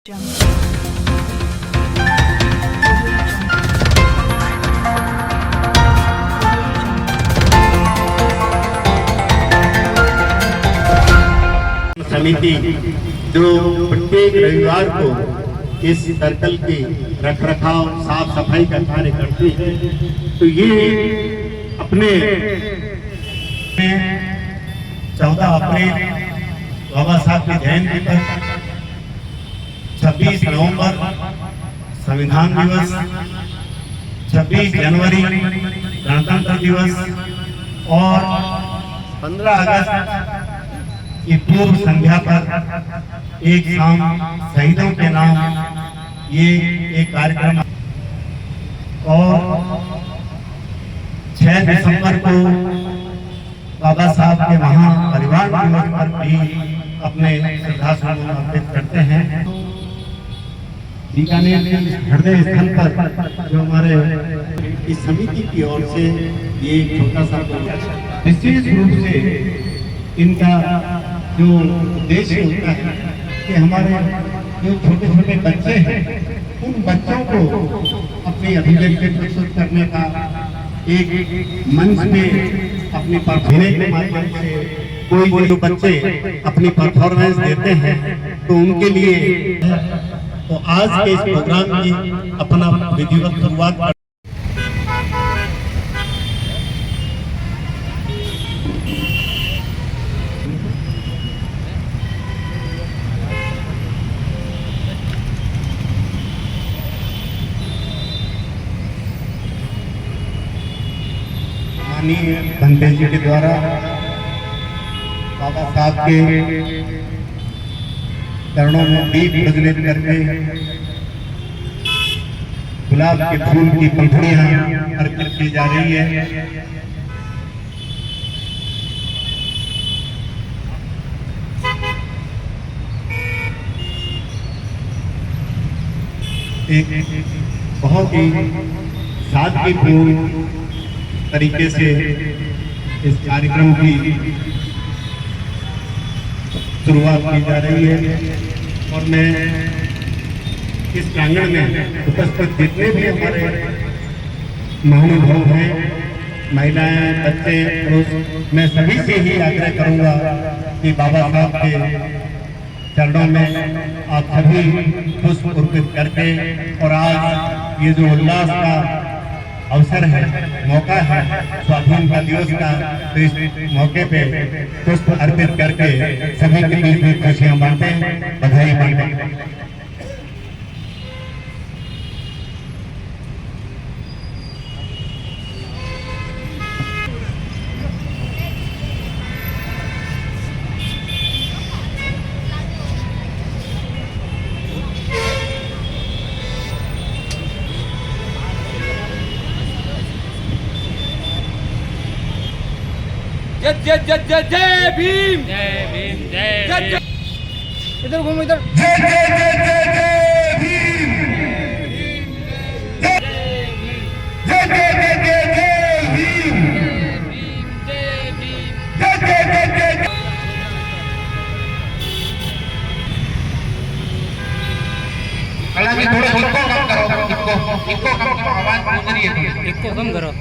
समिति जो प्रत्येक रविवार को इस सर्कल की रखरखाव साफ सफाई का कार्य करती है, तो ये अपने 14 अप्रैल बाबा साहब की जयंती पर 26 नवंबर संविधान दिवस, 26 जनवरी गणतंत्र दिवस और 15 अगस्त की पूर्व संध्या पर एक शाम शहीदों के नाम ये एक कार्यक्रम और 6 दिसंबर को बाबा साहब के वहाँ परिवार दिवस पर भी अपने श्रद्धासुमन अर्पित करते हैं। बीकानेर के हृदय स्थल पर जो हमारे इस समिति की ओर से ये छोटा सा विशेष रूप से इनका जो उद्देश्य होता है कि हमारे जो छोटे छोटे बच्चे हैं उन बच्चों को अपनी अभिव्यक्ति प्रस्तुत करने का एक मंच में अपनी परफॉर्मेंस के माध्यम से कोई जो बच्चे अपनी परफॉर्मेंस देते हैं तो उनके लिए तो आज के इस प्रोग्राम की अपना विधिवत शुरुआत धनतेज जी के द्वारा बाबा साहब के चरणों में दीप प्रज्वलित करके गुलाब के फूल की पंखुड़ियां अर्पित की जा रही है। एक बहुत ही सादगीपूर्ण तरीके से इस कार्यक्रम की शुरुआत की जा रही है और मैं इस प्रांगण में उपस्थित जितने भी हमारे महानुभाव हैं, महिलाएं, बच्चे, पुरुष, मैं सभी से ही आग्रह करूंगा कि बाबा साहब के चरणों में आप सभी पुष्प अर्पित करके और आज ये जो उल्लास का अवसर है, मौका है स्वाधीनता दिवस का, तो इस मौके पे पुष्प अर्पित करके सभी के बीच में खुशियां बांटें, बधाई बांटें। जय जय जय जय जय भीम, जय भीम, जय जय। इधर घूमो, इधर। जय जय जय जय जय भीम, जय जय जय जय जय भीम, जय जय जय जय। हालांकि थोड़ा इको कम करो, इको कम करो, आवाज गूंज रही है, इको कम करो।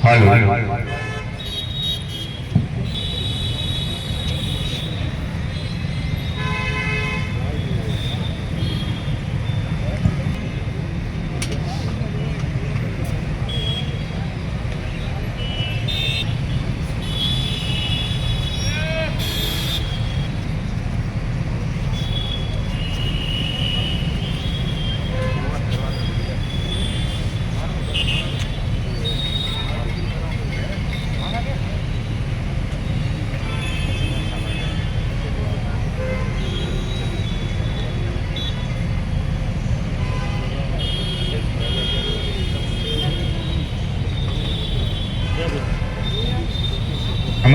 हेलो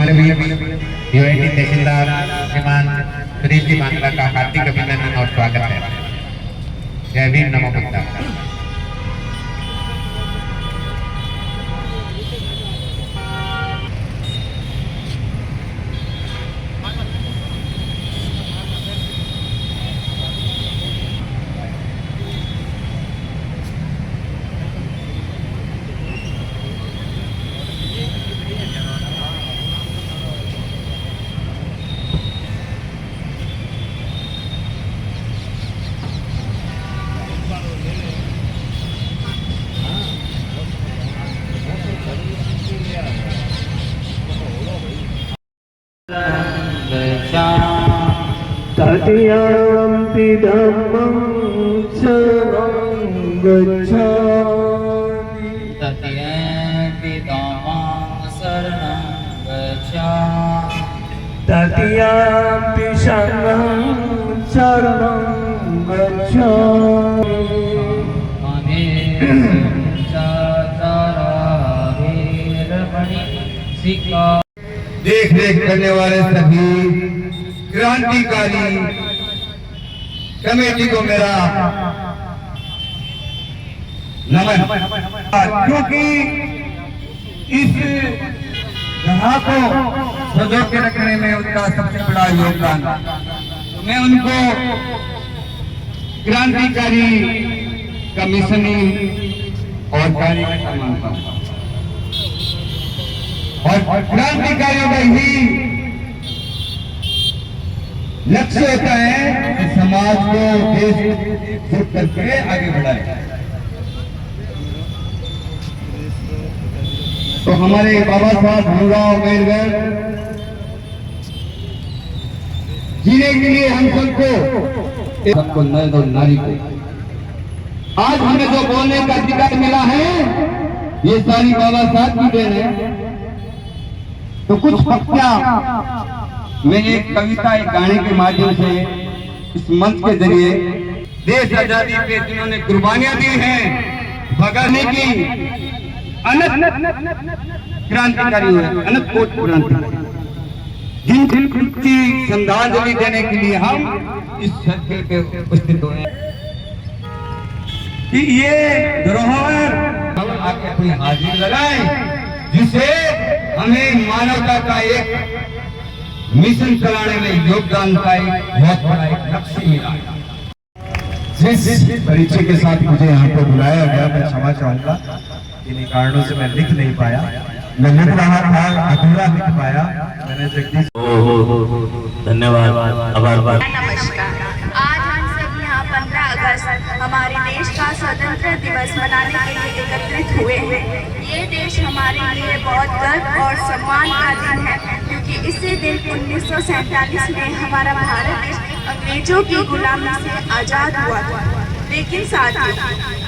मंडवी यूएटी तहसीलदार श्रीमान सुरेश जी मांगला का हार्दिक अभिनंदन और स्वागत है। जय भीम, नमो बुद्धाय। तृतीयम्पि धम्मं शरणं गच्छामि। तृतीयम्पि धम्मं शरणं गच्छामि। तृतीयम्पि संघं शरणं गच्छामि। देख रेख करने वाले सभी क्रांतिकारी कमेटी को मेरा नमन, क्योंकि इस जगह को सजो के रखने में उनका सबसे बड़ा योगदान। तो मैं उनको क्रांतिकारी कमीशनी और कार्यकर्ता मानता हूं और क्रांतिकारियों का ही लक्ष्य होता है कि समाज को देश एकजुट करके आगे बढ़ाए। तो हमारे बाबा साहब भीमराव अम्बेडकर जीने के लिए हम सबको नर और नारी को आज हमें जो बोलने का अधिकार मिला है, ये सारी बाबा साहब की देन है। तो कुछ पंक्तियां मैं एक कविता, एक गाने के माध्यम से इस मंच के जरिए देश आजादी पे जिन्होंने कुर्बानियां दी हैं, भगाने की अनंत क्रांतिकारी हुए, अनंत कोट क्रांतिकारी, जिन की श्रद्धांजलि देने के लिए हम इस सर्किल पे उपस्थित हुए कि ये धरोहर हम आके अपनी हाजिरी लगाए, जिसे हमें मानवता का एक मिशन चलाने में योगदान का एक बहुत बड़ा एक लक्ष्य मिला। जिस परिचय के साथ मुझे यहाँ पर बुलाया गया, मैं क्षमा चाहूंगा, इन्हीं कारणों से मैं लिख नहीं पाया। मैं लिख रहा था, अधूरा लिख पाया। मैंने जगदीश धन्यवाद, आभार। नमस्कार। आज हम सब यहाँ 15 अगस्त हमारे देश का स्वतंत्रता दिवस मनाने के लिए एकत्रित हुए हैं। ये देश हमारे लिए बहुत गर्व और सम्मान का दिन है, क्योंकि इसी दिन 1947 में हमारा भारत देश अंग्रेजों की गुलामी से आज़ाद हुआ था। लेकिन साथियों,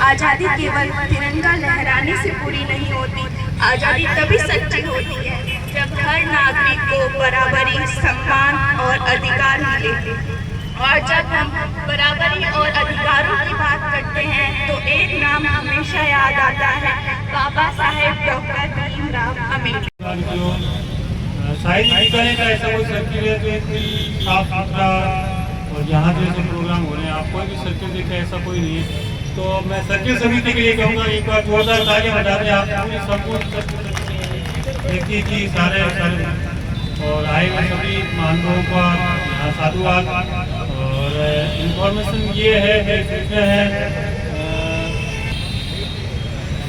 आज़ादी केवल तिरंगा लहराने से पूरी नहीं होती। आज़ादी तभी सच्ची होती है जब हर नागरिक को बराबरी, सम्मान और अधिकार मिले। और जब हम बराबरी और अधिकारों की बात करते हैं तो एक नाम हमेशा याद आता है, बाबा साहेब डॉक्टर भीमराव अम्बेडकर। शायद निकलने का ऐसा कोई सर्किल है जो इतनी साफ सुथरा और यहाँ जो ऐसे प्रोग्राम हो रहे हैं, आप कोई भी सर्किल देखा ऐसा कोई नहीं है। तो मैं सर्किल समिति के लिए कहूँगा, एक बार जोरदार तालियां बजा दें। आप पूरी संपूर्ण व्यक्ति की सारे और आए हुए सभी महानुभावों का यहाँ साधुवाद। और इन्फॉर्मेशन ये है कि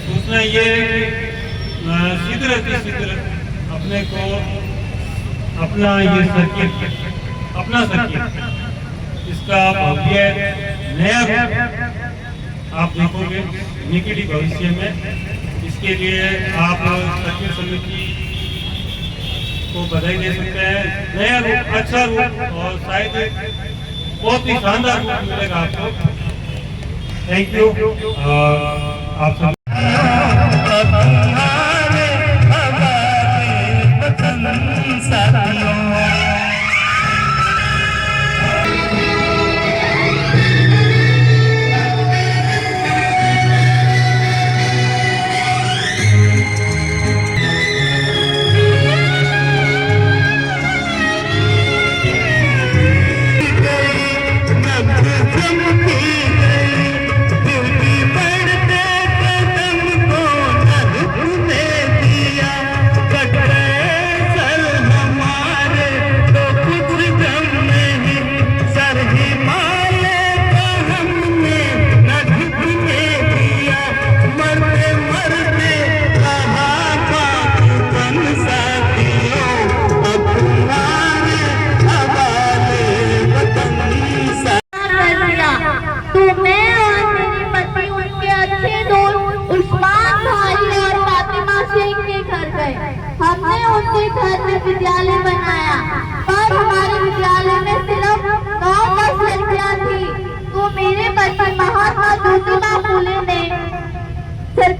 सूचना ये शीघ्र अपने को अपना ये सर्किट, अपना सर्किट, इसका भव्य नया आप देखोगे निकट भविष्य में। इसके लिए आप सर्किट समिति को बधाई दे सकते हैं। नया रूप, अच्छा रूप और शायद बहुत ही शानदार रूप मिलेगा आपको। Thank you. आप सब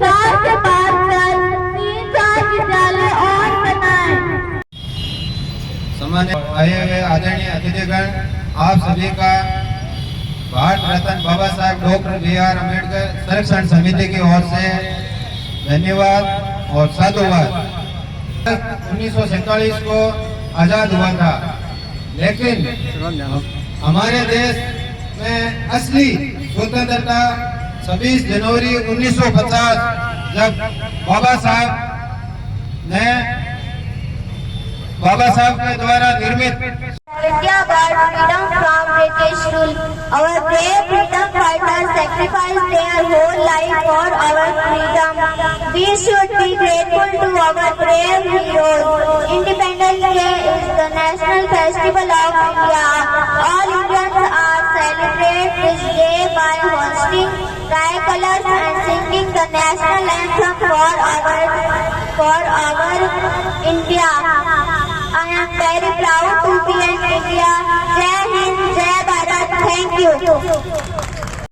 सरकार से बात कर 3-4 विद्यालय और बनाएं। सम्मानित आए हुए आदरणीय अतिथिगण, आप सभी का भारत रत्न बाबा साहब डॉक्टर B.R. अम्बेडकर संरक्षण समिति की ओर से धन्यवाद और साधुवाद। 1947 को आजाद हुआ था, लेकिन हमारे देश में असली स्वतंत्रता 26 जनवरी 1950 जब बाबा साहब के द्वारा निर्मित India got freedom from British rule. Our brave freedom fighters sacrificed their whole life for our freedom. We should be grateful to our brave heroes. Independence Day is the national festival of India. All Indians are celebrate this day by hoisting tricolors and singing the national anthem for our India. I am very proud to be an India. Jai Hind, Jai Bharat. Thank you.